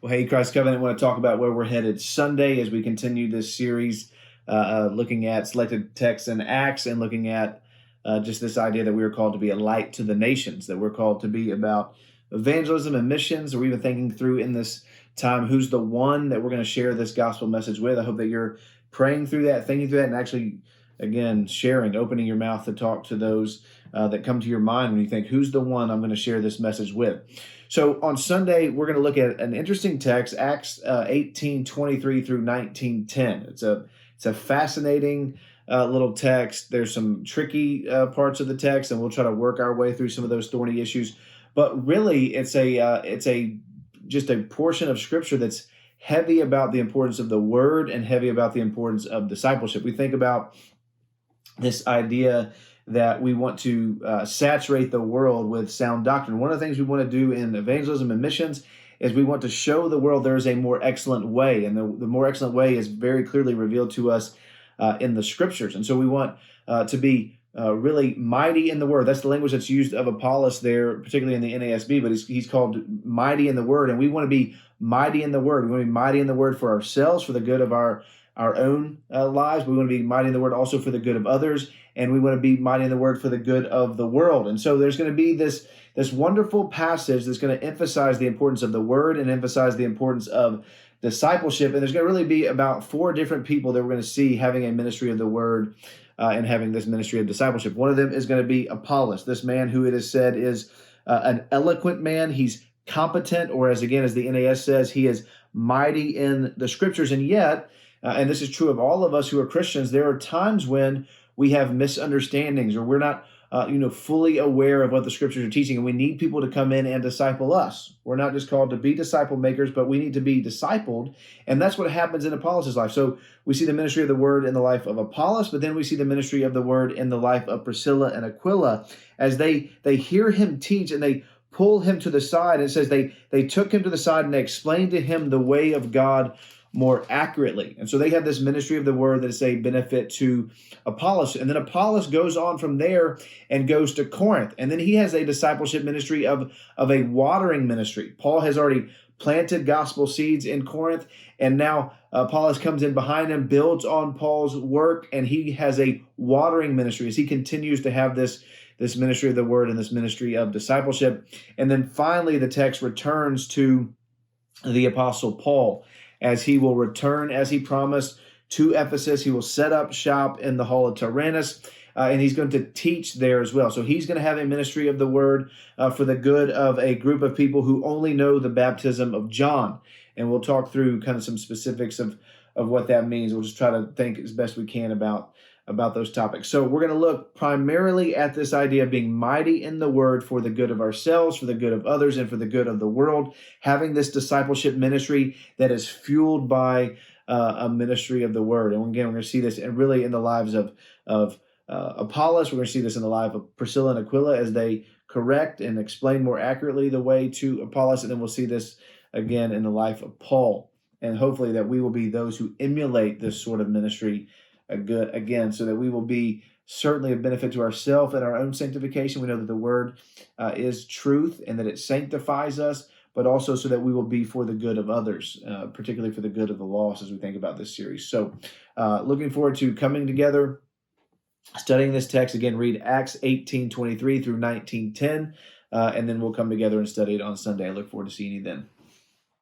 Well, hey, Christ Covenant, I want to talk about where we're headed Sunday as we continue this series, looking at selected texts and Acts and looking at just this idea that we are called to be a light to the nations, that we're called to be about evangelism and missions. Or even thinking through in this time, who's the one that we're going to share this gospel message with. I hope that you're praying through that, thinking through that, and actually, again, sharing, opening your mouth to talk to those that come to your mind when you think, who's the one I'm going to share this message with. So on Sunday, we're going to look at an interesting text, Acts 18:23 through 19:10. It's a fascinating little text. There's some tricky parts of the text, and we'll try to work our way through some of those thorny issues. But really, it's a just a portion of Scripture that's heavy about the importance of the Word and heavy about the importance of discipleship. We think about this idea that we want to saturate the world with sound doctrine. One of the things we want to do in evangelism and missions is we want to show the world there is a more excellent way, and the more excellent way is very clearly revealed to us in the Scriptures. And so we want to be really mighty in the Word. That's the language that's used of Apollos there, particularly in the NASB, but he's called mighty in the Word, and we want to be mighty in the Word. We want to be mighty in the Word for ourselves, for the good of our own lives. We want to be mighty in the Word also for the good of others, and we want to be mighty in the Word for the good of the world. And so there's going to be this wonderful passage that's going to emphasize the importance of the Word and emphasize the importance of discipleship. And there's going to really be about four different people that we're going to see having a ministry of the Word and having this ministry of discipleship. One of them is going to be Apollos, this man who it is said is an eloquent man. He's competent, or as the NAS says, he is mighty in the Scriptures. And yet, and this is true of all of us who are Christians, there are times when we have misunderstandings, or we're not fully aware of what the Scriptures are teaching, and we need people to come in and disciple us. We're not just called to be disciple makers, but we need to be discipled, and that's what happens in Apollos' life. So we see the ministry of the Word in the life of Apollos, but then we see the ministry of the Word in the life of Priscilla and Aquila as they hear him teach and they pull him to the side. It says they took him to the side and they explained to him the way of God more accurately. And so they have this ministry of the Word that is a benefit to Apollos. And then Apollos goes on from there and goes to Corinth. And then he has a discipleship ministry of a watering ministry. Paul has already planted gospel seeds in Corinth, and now Apollos comes in behind him, builds on Paul's work, and he has a watering ministry as he continues to have this ministry of the Word and this ministry of discipleship. And then finally, the text returns to the Apostle Paul, as he will return, as he promised, to Ephesus. He will set up shop in the hall of Tyrannus, and he's going to teach there as well. So he's going to have a ministry of the Word for the good of a group of people who only know the baptism of John. And we'll talk through kind of some specifics of what that means. We'll just try to think as best we can about those topics. So we're going to look primarily at this idea of being mighty in the Word for the good of ourselves, for the good of others, and for the good of the world, having this discipleship ministry that is fueled by a ministry of the Word. And again, we're going to see this and really in the lives of Apollos. We're going to see this in the life of Priscilla and Aquila as they correct and explain more accurately the way to Apollos. And then we'll see this again in the life of Paul. And hopefully that we will be those who emulate this sort of ministry again, so that we will be certainly a benefit to ourselves and our own sanctification. We know that the Word is truth and that it sanctifies us, but also so that we will be for the good of others, particularly for the good of the lost as we think about this series. So looking forward to coming together, studying this text. Again, read Acts 18:23 through 19:10, and then we'll come together and study it on Sunday. I look forward to seeing you then.